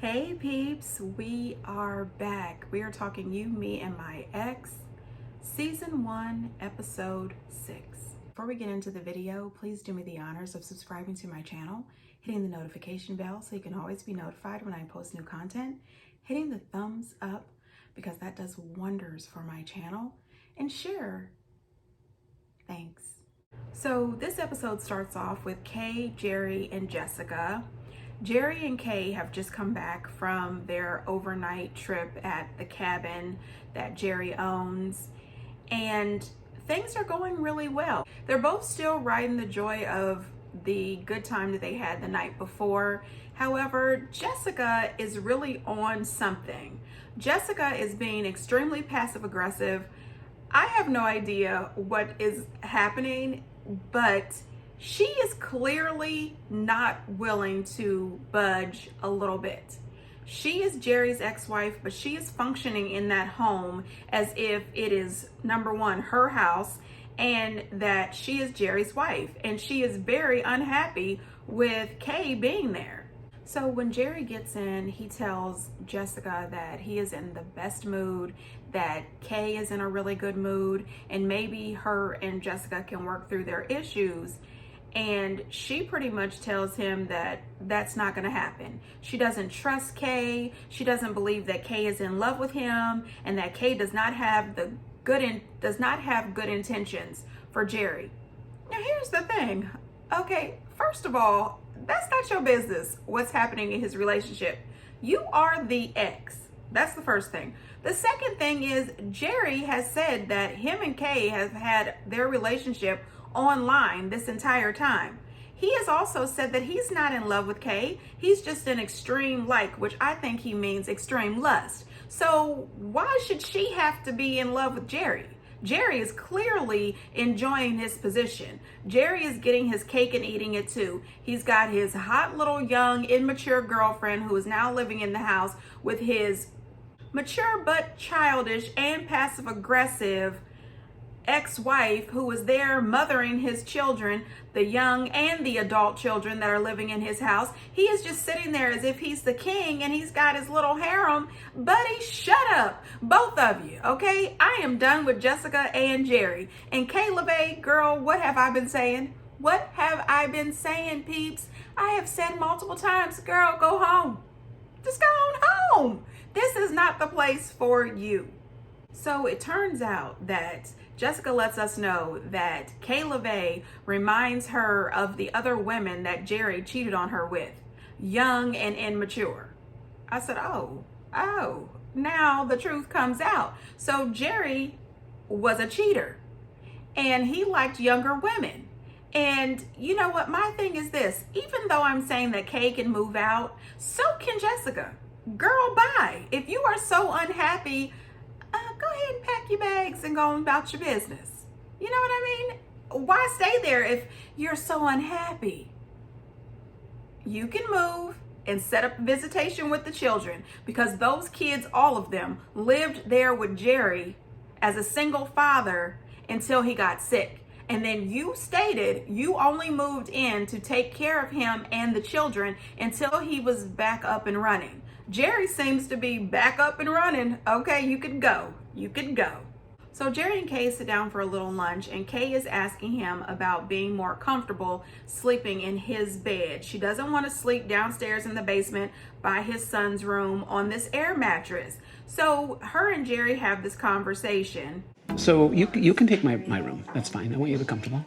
Hey peeps, we are back. We are talking You, Me, and My Ex, Season 1, Episode 6. Before we get into the video, please do me the honors of subscribing to my channel, hitting the notification bell so you can always be notified when I post new content, hitting the thumbs up because that does wonders for my channel, and share. Thanks. So this episode starts off with Kay, Jerry, and Jessica. Jerry and Kay have just come back from their overnight trip at the cabin that Jerry owns, and things are going really well. They're both still riding the joy of the good time that they had the night before. However, Jessica is really on something. Jessica is being extremely passive aggressive. I have no idea what is happening, but she is clearly not willing to budge a little bit. She is Jerry's ex-wife, but she is functioning in that home as if it is, number one, her house, and that she is Jerry's wife. And she is very unhappy with Kay being there. So when Jerry gets in, he tells Jessica that he is in the best mood, that Kay is in a really good mood, and maybe her and Jessica can work through their issues. And she pretty much tells him that that's not going to happen. She doesn't trust Kay. She doesn't believe that Kay is in love with him, and that Kay does not have good intentions for Jerry. Now here's the thing. Okay, first of all, that's not your business what's happening in his relationship. You are the ex. That's the first thing. The second thing is Jerry has said that him and Kay have had their relationship online this entire time. He has also said that he's not in love with Kay. He's just in extreme like, which I think he means extreme lust. So why should she have to be in love with Jerry? Jerry is clearly enjoying his position. Jerry is getting his cake and eating it too. He's got his hot little young immature girlfriend who is now living in the house with his mature but childish and passive aggressive ex-wife who is there mothering his children, the young and the adult children that are living in his house. He is just sitting there as if he's the king and he's got his little harem. Buddy, shut up, both of you, okay? I am done with Jessica and Jerry. And Kay LeVay, girl, what have I been saying? What have I been saying, peeps? I have said multiple times, girl, go home. Just go on home. This is not the place for you. So it turns out that Jessica lets us know that Kay LeVay reminds her of the other women that Jerry cheated on her with, young and immature. I said, oh, now the truth comes out. So Jerry was a cheater and he liked younger women. And you know what? My thing is this, even though I'm saying that Kay can move out, so can Jessica. Girl, bye. If you are so unhappy, go ahead and pack your bags and go about your business. You know what I mean? Why stay there if you're so unhappy? You can move and set up visitation with the children, because those kids, all of them, lived there with Jerry as a single father until he got sick. And then you stated you only moved in to take care of him and the children until he was back up and running. Jerry seems to be back up and running. Okay, you could go. You could go. So Jerry and Kay sit down for a little lunch, and Kay is asking him about being more comfortable sleeping in his bed. She doesn't want to sleep downstairs in the basement by his son's room on this air mattress. So her and Jerry have this conversation. So you can take my room. That's fine. I want you to be comfortable.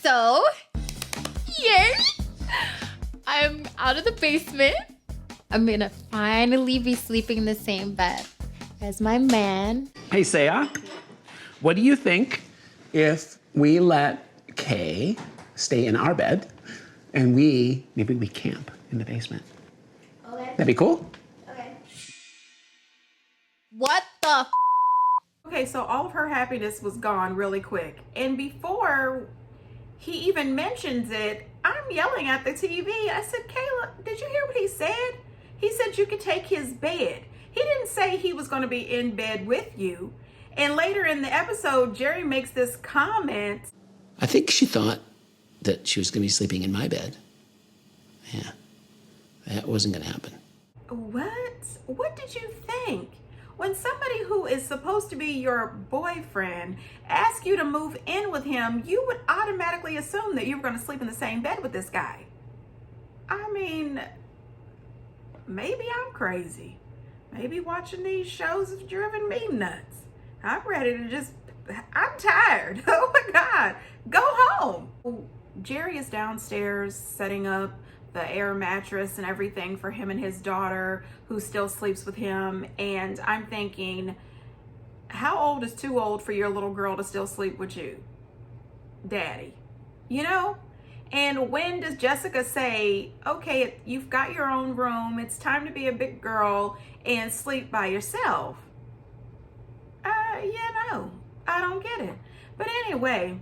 So, yay! I'm out of the basement. I'm gonna finally be sleeping in the same bed as my man. Hey, Saya, what do you think if we let Kay stay in our bed and maybe we camp in the basement? Okay. That'd be cool? Okay. What the Okay, so all of her happiness was gone really quick. And before he even mentions it, I'm yelling at the TV. I said, Kayla, did you hear what he said? He said you could take his bed. He didn't say he was going to be in bed with you. And later in the episode, Jerry makes this comment. I think she thought that she was going to be sleeping in my bed. Yeah, that wasn't going to happen. What? What did you think? When somebody who is supposed to be your boyfriend asks you to move in with him, you would automatically assume that you were going to sleep in the same bed with this guy. I mean, maybe I'm crazy. Maybe watching these shows has driven me nuts. I'm ready to I'm tired. Oh my God, go home. Jerry is downstairs setting up the air mattress and everything for him and his daughter who still sleeps with him. And I'm thinking, how old is too old for your little girl to still sleep with you? Daddy, you know? And when does Jessica say, okay, you've got your own room, it's time to be a big girl and sleep by yourself? I don't get it. But anyway,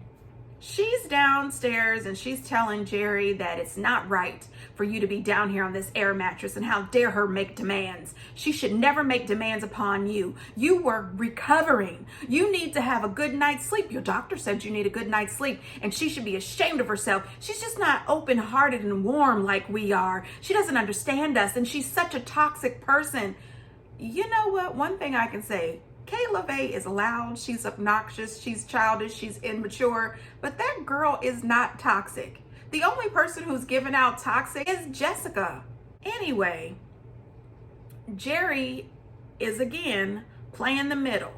she's downstairs and she's telling Jerry that it's not right for you to be down here on this air mattress, and how dare her make demands. She should never make demands upon you. You were recovering. You need to have a good night's sleep. Your doctor said you need a good night's sleep, and she should be ashamed of herself. She's just not open-hearted and warm like we are. She doesn't understand us, and she's such a toxic person. You know what? One thing I can say, Kay LaVey is loud, she's obnoxious, she's childish, she's immature, but that girl is not toxic. The only person who's giving out toxic is Jessica. Anyway, Jerry is again playing the middle.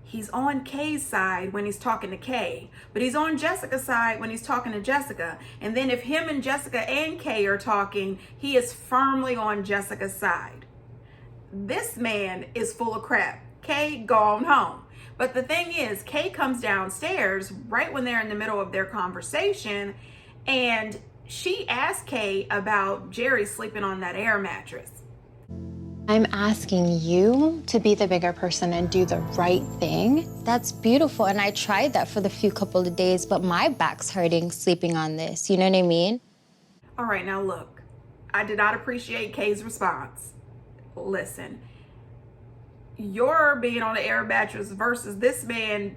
He's on Kay's side when he's talking to Kay, but he's on Jessica's side when he's talking to Jessica. And then if him and Jessica and Kay are talking, he is firmly on Jessica's side. This man is full of crap. Kay, go on home. But the thing is, Kay comes downstairs right when they're in the middle of their conversation, and she asked Kay about Jerry sleeping on that air mattress. I'm asking you to be the bigger person and do the right thing. That's beautiful, and I tried that for the few couple of days, but my back's hurting sleeping on this, you know what I mean? All right, now look, I did not appreciate Kay's response. Listen, you're being on the air mattress versus this man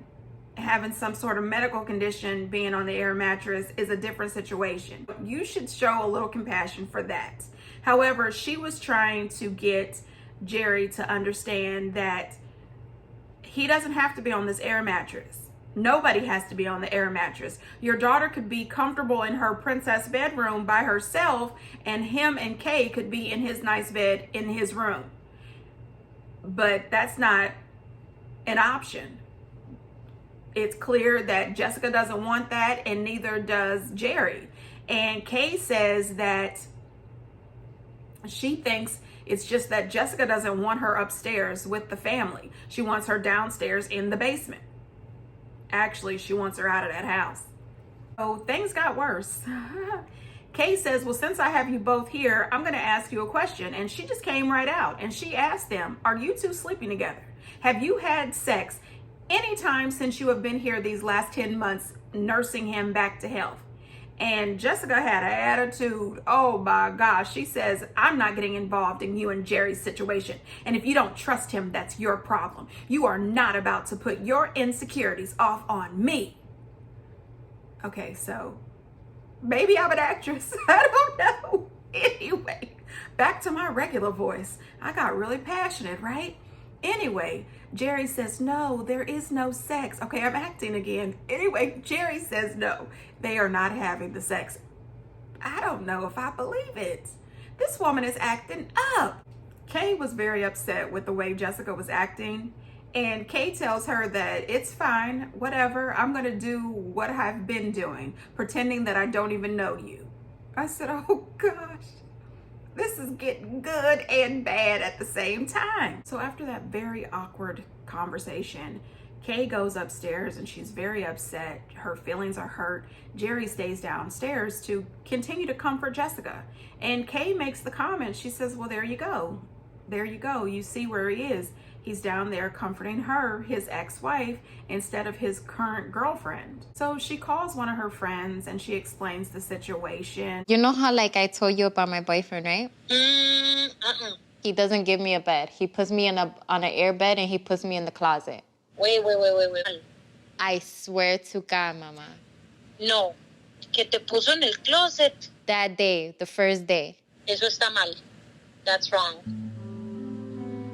having some sort of medical condition being on the air mattress is a different situation. You should show a little compassion for that. However, she was trying to get Jerry to understand that he doesn't have to be on this air mattress. Nobody has to be on the air mattress. Your daughter could be comfortable in her princess bedroom by herself, and him and Kay could be in his nice bed in his room. But that's not an option. It's clear that Jessica doesn't want that, and neither does Jerry. And Kay says that she thinks it's just that Jessica doesn't want her upstairs with the family. She wants her downstairs in the basement. Actually, she wants her out of that house. So things got worse. Kay says, well, since I have you both here, I'm going to ask you a question. And she just came right out and she asked them, are you two sleeping together? Have you had sex anytime since you have been here these last 10 months nursing him back to health? And Jessica had an attitude. Oh my gosh. She says, I'm not getting involved in you and Jerry's situation. And if you don't trust him, that's your problem. You are not about to put your insecurities off on me. Okay, so maybe I'm an actress. I don't know. Anyway, back to my regular voice. I got really passionate, right? Anyway, Jerry says, no, there is no sex. Okay, I'm acting again. Anyway, Jerry says no, they are not having the sex. I don't know if I believe it. This woman is acting up. Kay was very upset with the way Jessica was acting. And Kay tells her that it's fine, whatever. I'm going to do what I've been doing, pretending that I don't even know you. I said, oh gosh. This is getting good and bad at the same time. So after that very awkward conversation, Kay goes upstairs and she's very upset. Her feelings are hurt. Jerry stays downstairs to continue to comfort Jessica. And Kay makes the comment. She says, well, there you go. There you go. You see where he is. He's down there comforting her, his ex-wife, instead of his current girlfriend. So she calls one of her friends and she explains the situation. You know how like I told you about my boyfriend, right? He doesn't give me a bed. He puts me on an air bed and he puts me in the closet. Wait. I swear to God, Mama. No, que te puso en el closet. That day, the first day. Eso está mal. That's wrong.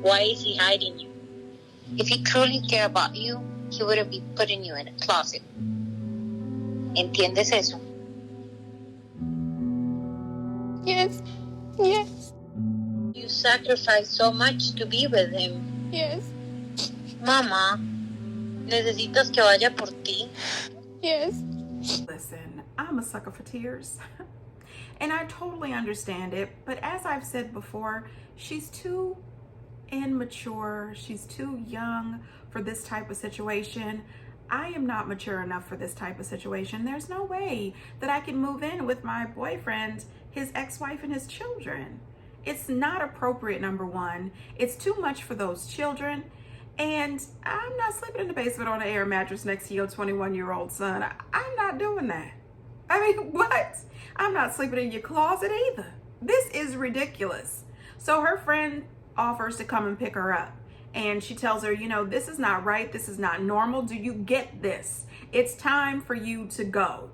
Why is he hiding you? If he truly cared about you, he wouldn't be putting you in a closet. ¿Entiendes eso? Yes. Yes. You sacrificed so much to be with him. Yes. Mama, ¿necesitas que vaya por ti? Yes. Listen, I'm a sucker for tears. And I totally understand it. But as I've said before, she's too immature. She's too young for this type of situation. I am not mature enough for this type of situation. There's no way that I can move in with my boyfriend, his ex-wife, and his children. It's not appropriate, number one. It's too much for those children. And I'm not sleeping in the basement on an air mattress next to your 21-year-old son. I'm not doing that. I mean, what? I'm not sleeping in your closet either. This is ridiculous. So her friend offers to come and pick her up. And she tells her, you know, this is not right. This is not normal. Do you get this? It's time for you to go.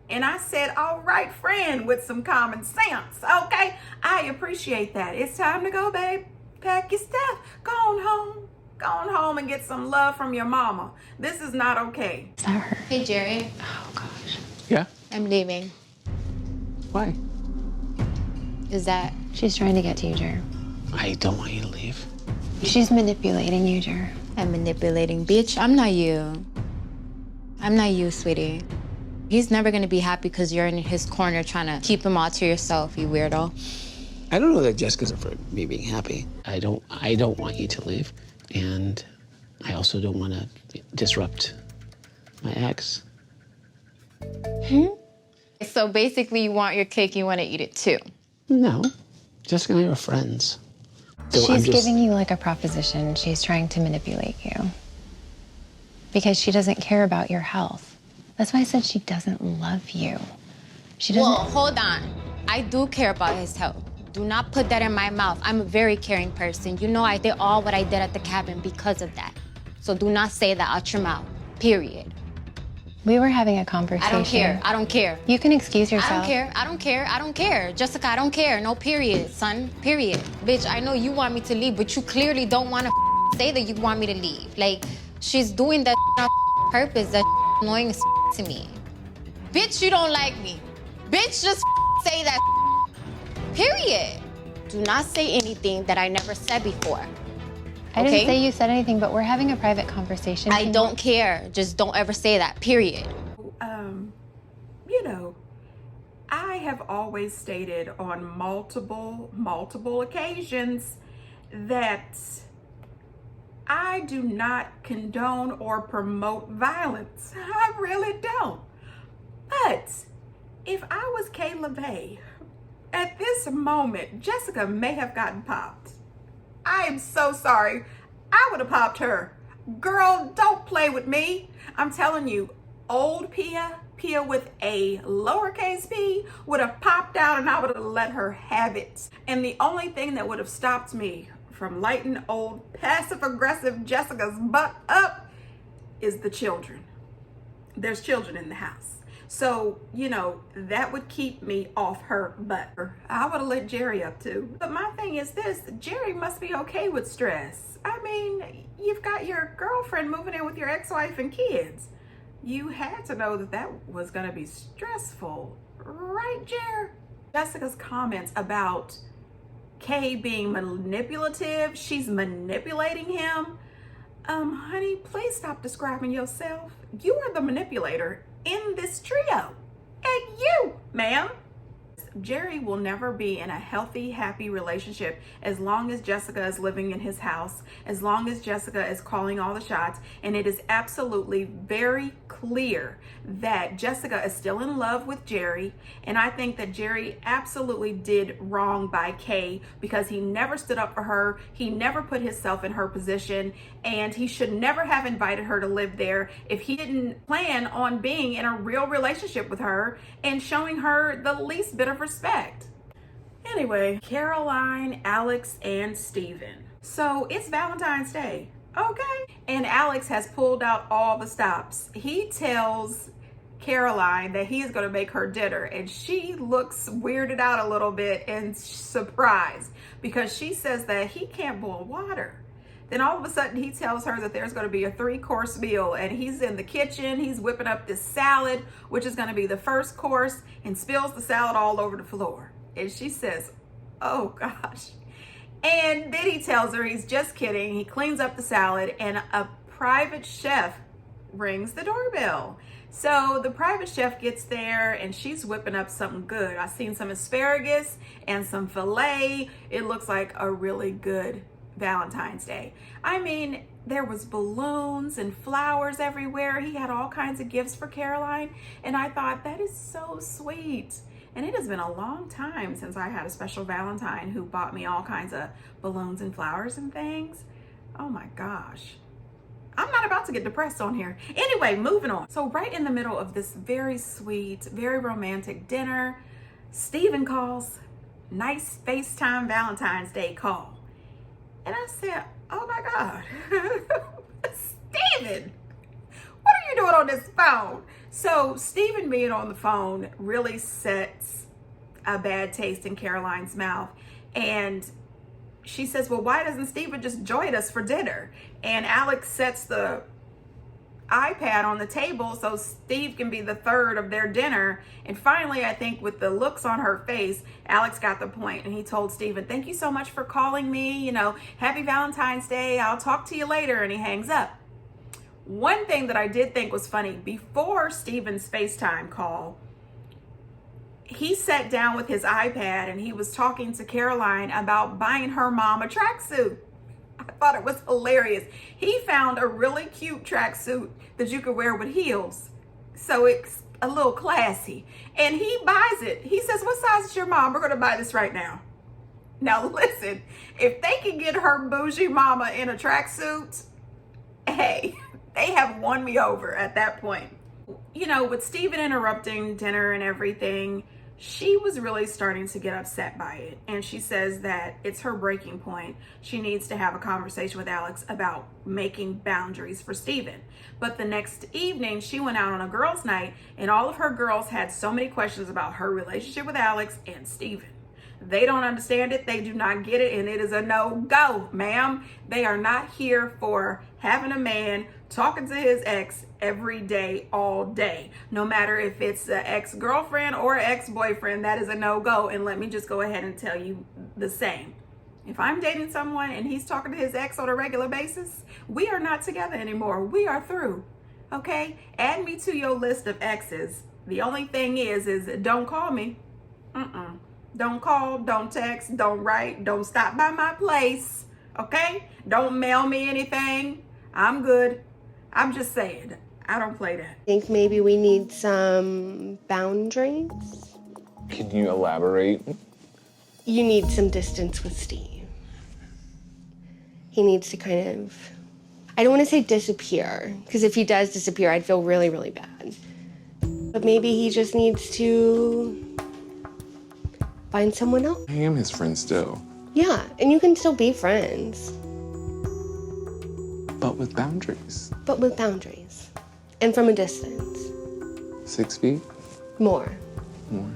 And I said, all right, friend, with some common sense. Okay, I appreciate that. It's time to go, babe. Pack your stuff. Go on home. Go on home and get some love from your mama. This is not okay. Is that her? Hey, Jerry. Oh, gosh. Yeah? I'm leaving. Why? Is that... She's trying to get to you, Jer. I don't want you to leave. She's manipulating you, Jer. I'm manipulating? Bitch, I'm not you. I'm not you, sweetie. He's never gonna be happy because you're in his corner trying to keep him all to yourself, you weirdo. I don't know that Jessica's for me being happy. I don't want you to leave. And I also don't want to disrupt my ex. So basically you want your cake, you want to eat it too. No. Jessica and I are friends. So She's giving you like a proposition. She's trying to manipulate you. Because she doesn't care about your health. That's why I said she doesn't love you. She doesn't. Well, hold on. I do care about his health. Do not put that in my mouth. I'm a very caring person. You know I did all what I did at the cabin because of that. So do not say that out your mouth, period. We were having a conversation. I don't care. I don't care. You can excuse yourself. I don't care. I don't care. I don't care. Jessica, I don't care. No period, son. Period. Bitch, I know you want me to leave, but you clearly don't want to say that you want me to leave. Like, she's doing that on purpose. That annoying as to me. Bitch, you don't like me. Bitch, just say that. Period. Do not say anything that I never said before. I didn't say you said anything, but we're having a private conversation. I don't care. Just don't ever say that, period. You know, I have always stated on multiple occasions that I do not condone or promote violence. I really don't. But if I was Kay LaVey, at this moment, Jessica may have gotten popped. I am so sorry. I would have popped her. Girl, don't play with me. I'm telling you, old Pia with a lowercase p, would have popped out and I would have let her have it. And the only thing that would have stopped me from lighting old passive-aggressive Jessica's butt up is the children. There's children in the house. So, you know, that would keep me off her butt. I would have let Jerry up too. But my thing is this, Jerry must be okay with stress. I mean, you've got your girlfriend moving in with your ex-wife and kids. You had to know that that was gonna be stressful, right, Jer? Jessica's comments about Kay being manipulative, she's manipulating him. Honey, please stop describing yourself. You are the manipulator in this trio. And you, ma'am. Jerry will never be in a healthy, happy relationship as long as Jessica is living in his house, as long as Jessica is calling all the shots. And it is absolutely very clear that Jessica is still in love with Jerry. And I think that Jerry absolutely did wrong by Kay because he never stood up for her. He never put himself in her position, and he should never have invited her to live there if he didn't plan on being in a real relationship with her and showing her the least bit of respect. Anyway, Caroline, Alex, and Steven. So it's Valentine's Day, okay? And Alex has pulled out all the stops. He tells Caroline that he is going to make her dinner, and she looks weirded out a little bit and surprised because she says that he can't boil water. Then all of a sudden he tells her that there's going to be a 3-course meal, and he's in the kitchen, he's whipping up this salad, which is going to be the first course, and spills the salad all over the floor. And she says, oh gosh. And then he tells her he's just kidding. He cleans up the salad, and a private chef rings the doorbell. So the private chef gets there, and she's whipping up something good. I've seen some asparagus and some filet. It looks like a really good Valentine's Day. I mean, there was balloons and flowers everywhere. He had all kinds of gifts for Caroline, and I thought, that is so sweet. And it has been a long time since I had a special Valentine who bought me all kinds of balloons and flowers and things. Oh my gosh. I'm not about to get depressed on here. Anyway, moving on. So right in the middle of this very sweet, very romantic dinner, Steven calls. Nice FaceTime Valentine's Day call. And I said, oh my God, Steven, what are you doing on this phone? So Steven being on the phone really sets a bad taste in Caroline's mouth. And she says, well, why doesn't Steven just join us for dinner? And Alex sets the iPad on the table so Steve can be the third of their dinner. And finally, I think with the looks on her face, Alex got the point, and he told Steven, thank you so much for calling me, you know, happy Valentine's Day, I'll talk to you later, and he hangs up. One thing that I did think was funny, before Steven's FaceTime call, he sat down with his iPad and he was talking to Caroline about buying her mom a tracksuit. I thought it was hilarious. He found a really cute tracksuit that you could wear with heels, so it's a little classy. And he buys it. He says, what size is your mom? We're going to buy this right now. Now listen, if they can get her bougie mama in a tracksuit, hey, they have won me over at that point. You know, with Steven interrupting dinner and everything, she was really starting to get upset by it. And she says that it's her breaking point. She needs to have a conversation with Alex about making boundaries for Steven. But the next evening, she went out on a girls' night, and all of her girls had so many questions about her relationship with Alex and Steven. They don't understand it. They do not get it. And it is a no-go, ma'am. They are not here for having a man talking to his ex every day, all day. No matter if it's an ex-girlfriend or an ex-boyfriend, that is a no-go. And let me just go ahead and tell you the same. If I'm dating someone and he's talking to his ex on a regular basis, we are not together anymore. We are through. Okay? Add me to your list of exes. The only thing is don't call me. Don't call, don't text, don't write, don't stop by my place. Okay? Don't mail me anything. I'm good. I'm just saying, I don't play that. I think maybe we need some boundaries. Can you elaborate? You need some distance with Steve. He needs to kind of, I don't want to say disappear, because if he does disappear, I'd feel really, really bad. But maybe he just needs to find someone else. I am his friend still. Yeah, and you can still be friends. But with boundaries. But with boundaries. And from a distance. 6 feet? More. More.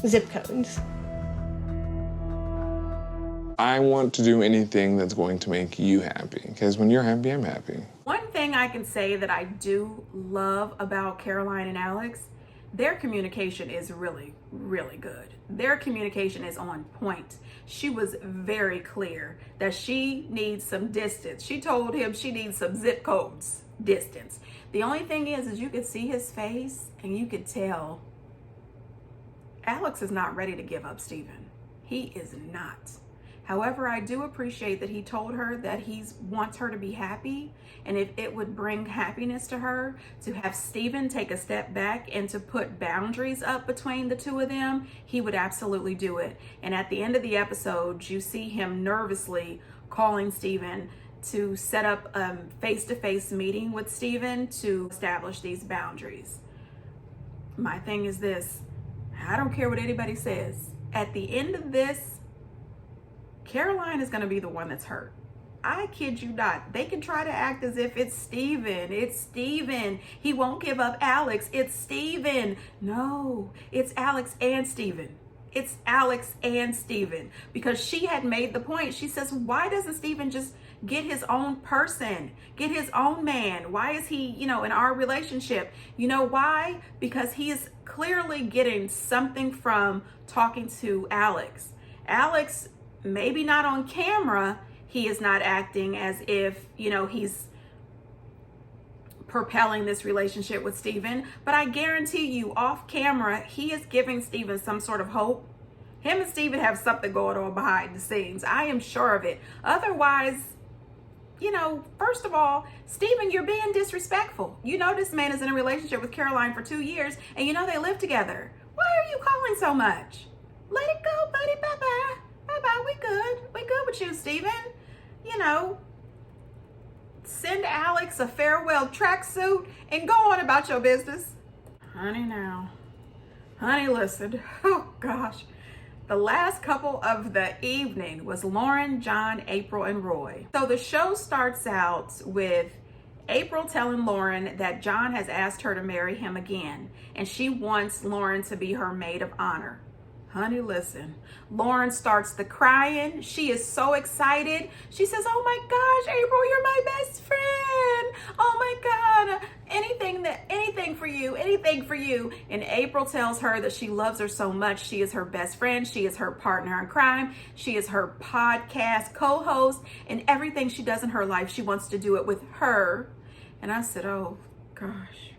Zip codes. I want to do anything that's going to make you happy. Because when you're happy, I'm happy. One thing I can say that I do love about Caroline and Alex, their communication is really, really good. Their communication is on point. She was very clear that she needs some distance. She told him she needs some zip codes distance. The only thing is you could see his face and you could tell Alex is not ready to give up Steven. He is not. However, I do appreciate that he told her that he wants her to be happy, and if it would bring happiness to her to have Steven take a step back and to put boundaries up between the two of them, he would absolutely do it. And at the end of the episode, you see him nervously calling Steven to set up a face-to-face meeting with Steven to establish these boundaries. My thing is this, I don't care what anybody says. At the end of this, Caroline is going to be the one that's hurt. I kid you not. They can try to act as if it's Steven. It's Steven. He won't give up Alex. It's Steven. No, it's Alex and Steven. It's Alex and Steven. Because she had made the point. She says, why doesn't Steven just get his own person? Get his own man? Why is he, in our relationship? You know why? Because he is clearly getting something from talking to Alex. Alex, maybe not on camera, he is not acting as if, he's propelling this relationship with Steven. But I guarantee you, off camera, he is giving Steven some sort of hope. Him and Steven have something going on behind the scenes. I am sure of it. Otherwise, first of all, Steven, you're being disrespectful. This man is in a relationship with Caroline for 2 years, and they live together. Why are you calling so much? Let it go, buddy. Bye-bye. Bye-bye. We good. We good with you, Steven. Send Alex a farewell tracksuit and go on about your business. Honey, now. Honey, listen. Oh, gosh. The last couple of the evening was Lauren, John, April, and Roy. So the show starts out with April telling Lauren that John has asked her to marry him again, and she wants Lauren to be her maid of honor. Honey, listen. Lauren starts the crying. She is so excited. She says, oh my gosh, April, you're my best friend. Oh my God, anything for you. And April tells her that she loves her so much. She is her best friend. She is her partner in crime. She is her podcast co-host, and everything she does in her life, she wants to do it with her. And I said, oh gosh,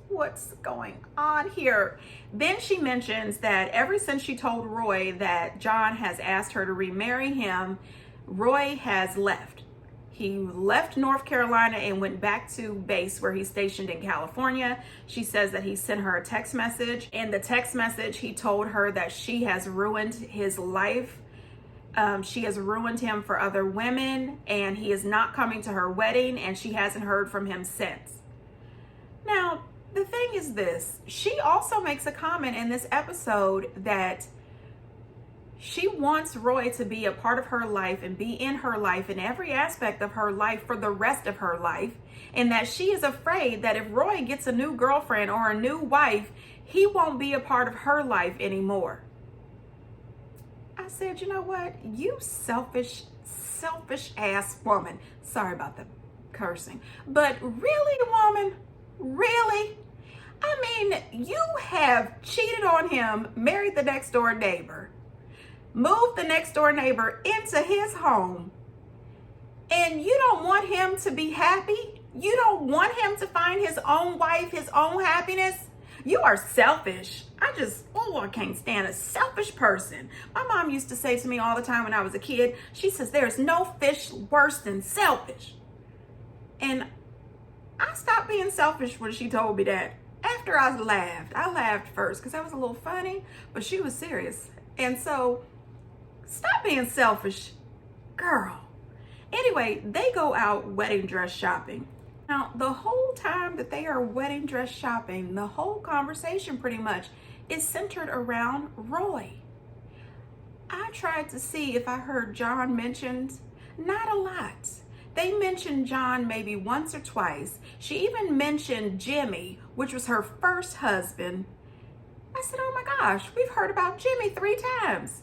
what's going on here? Then she mentions that ever since she told Roy that John has asked her to remarry him, Roy has left. He left North Carolina and went back to base where he's stationed in California. She says that he sent her a text message. In the text message, he told her that she has ruined his life. She has ruined him for other women, and he is not coming to her wedding, and she hasn't heard from him since. Now, the thing is this, she also makes a comment in this episode that she wants Roy to be a part of her life and be in her life in every aspect of her life for the rest of her life, and that she is afraid that if Roy gets a new girlfriend or a new wife, he won't be a part of her life anymore. I said, you know what? You selfish ass woman. Sorry about the cursing. But really, woman? Really? I mean, you have cheated on him, married the next door neighbor, moved the next door neighbor into his home, and you don't want him to be happy? You don't want him to find his own wife, his own happiness? You are selfish. I can't stand a selfish person. My mom used to say to me all the time when I was a kid, she says, there's no fish worse than selfish. And I stopped being selfish when she told me that. After I laughed first because that was a little funny, but she was serious. And so, stop being selfish, girl. Anyway, they go out wedding dress shopping. Now, the whole time that they are wedding dress shopping, the whole conversation pretty much is centered around Roy. I tried to see if I heard John mentioned. Not a lot. They mentioned John maybe once or twice. She even mentioned Jimmy, which was her first husband. I said, oh my gosh, we've heard about Jimmy 3 times.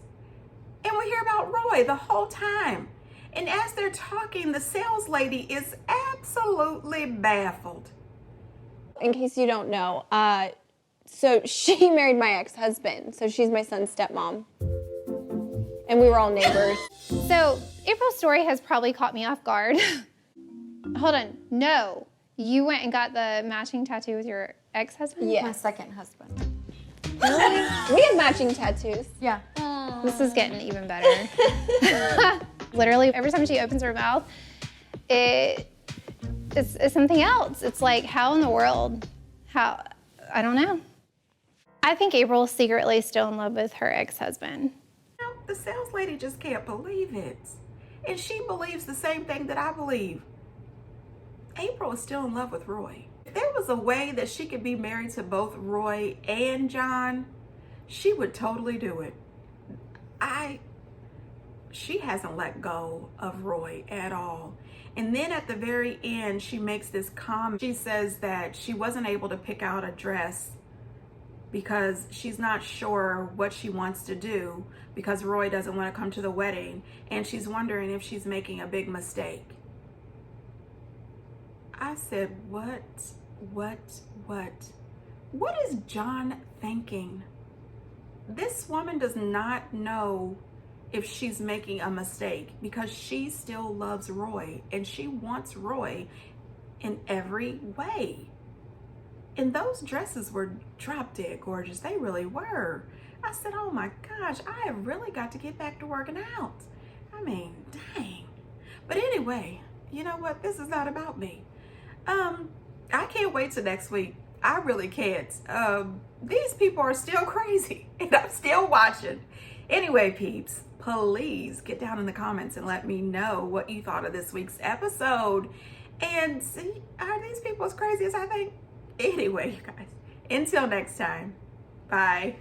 And we hear about Roy the whole time. And as they're talking, the sales lady is absolutely baffled. In case you don't know, so she married my ex-husband. So she's my son's stepmom. And we were all neighbors. So April's story has probably caught me off guard. Hold on. No. You went and got the matching tattoo with your ex-husband? Yeah. My second husband. Really? We have matching tattoos. Yeah. This is getting even better. Literally, every time she opens her mouth, it's something else. It's like, how in the world? I don't know. I think April's secretly still in love with her ex-husband. The sales lady just can't believe it. And she believes the same thing that I believe. April is still in love with Roy. If there was a way that she could be married to both Roy and John, she would totally do it. she hasn't let go of Roy at all. And then at the very end, she makes this comment. She says that she wasn't able to pick out a dress because she's not sure what she wants to do because Roy doesn't want to come to the wedding, and she's wondering if she's making a big mistake. I said, what is John thinking? This woman does not know if she's making a mistake because she still loves Roy and she wants Roy in every way. And those dresses were drop dead gorgeous. They really were. I said, oh my gosh, I have really got to get back to working out. I mean, dang. But anyway, you know what? This is not about me. I can't wait till next week. I really can't. These people are still crazy and I'm still watching. Anyway, peeps, please get down in the comments and let me know what you thought of this week's episode. And see, are these people as crazy as I think? Anyway, you guys, until next time, bye.